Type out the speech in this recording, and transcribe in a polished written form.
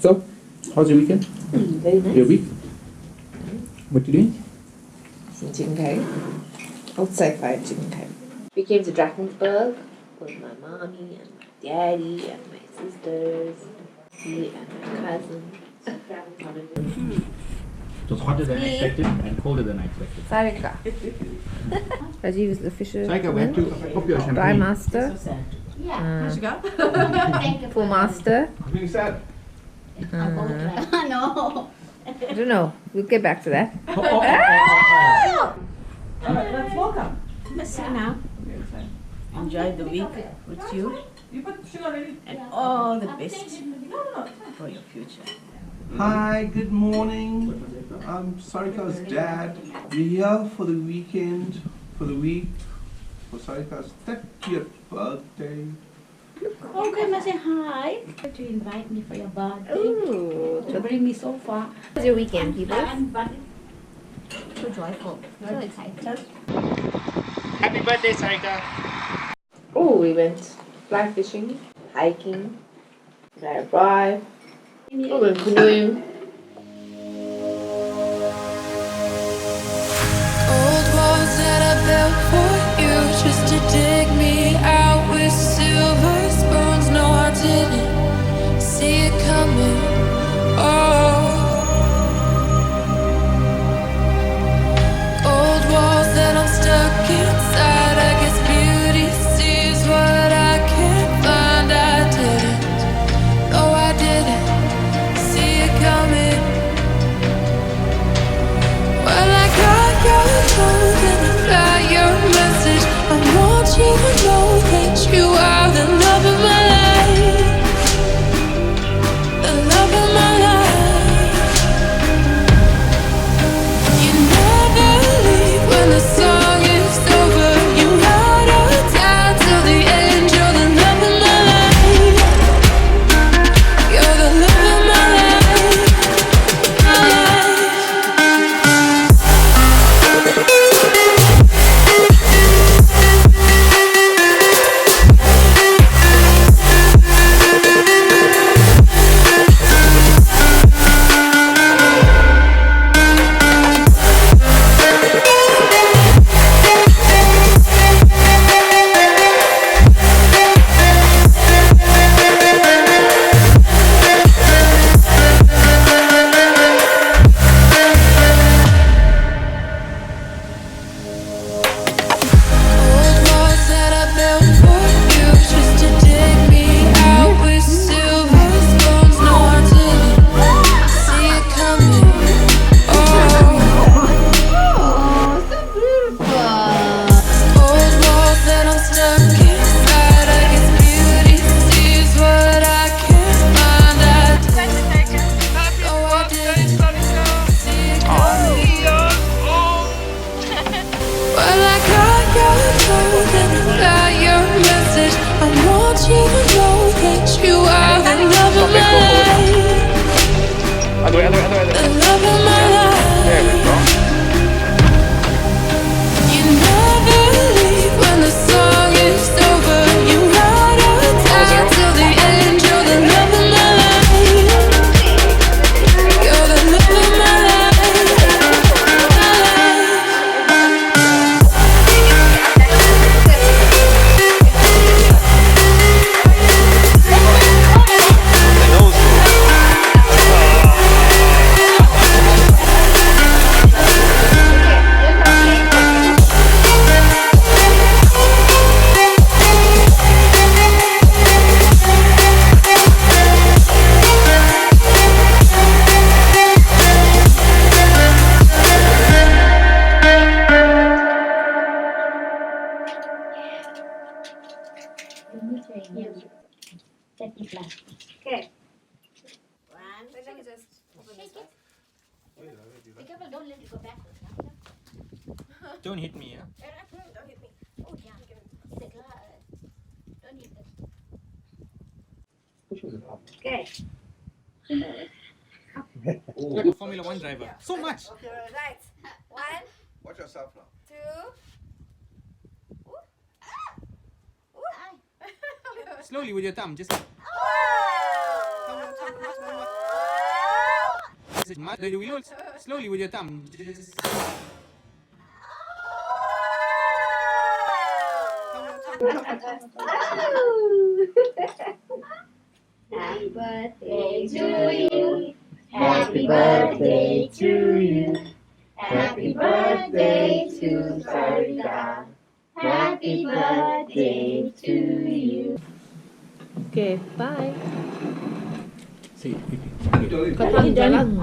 So, how's your weekend? Very nice. Your week? What you doing? Some chicken curry. Outside fried chicken curry. We came to Drakensberg with my mommy and my daddy and my sisters, me and my cousin. It was hotter than expected and colder than I expected. Sarika. Rajiv is the official Sarika, we have to pop your champagne. dry master. Full master. I'm being sad. No. I don't know. We'll get back to that. Let's welcome. Let's sit now. Enjoy the week with you. And all the best for your future. Hi, good morning. I'm Sarika's dad. We're here for the weekend, for the week, for Sarika's 30th birthday. Okay, I say hi. To invite me for your birthday. Ooh. To bring me so far. How's your weekend, people? So joyful. So excited. Happy birthday, Sarika. Oh, we went fly fishing, hiking, drive. We went canoeing. Old walls that I built for you just to dig me out with silver spoons. No, I didn't see it coming. Oh, old walls that I'm stuck inside. I guess beauty sees what I can't find. I didn't. No, I didn't see it coming. Well, I got your phone and I got your message. I want you to know that you are the love of my life. The love of my life. You never leave when the song is over. You ride or die till the end. You're the love of my life. You're the love of my life. My life. Old walls that I built for you just to dig me out with silver spoons. No, I didn't see it coming. Oh, So beautiful. old walls that I'm stuck inside. I guess beauty sees what I can't find. I didn't. No, I didn't see it coming. Well, I got your phone and I got your message. I want you to know that you are the love of my life. The love of my life. You never leave when the song is over. You ride or die till the end. You're the love of my life. You're the love of my life. My life. Okay. One. Be careful, don't let it go backwards. Don't hit me, yeah? Don't hit me. Oh, yeah. Don't hit that. Okay. Like a Formula 1 driver. So much! Right. 1, Watch yourself now. 2. Slowly with your thumb, just like. Oh! You will slowly with your thumb. Happy birthday to you. Happy birthday to you. Happy birthday to Sarika. Happy birthday to you. Okay, bye. See. Kau tahu jalan.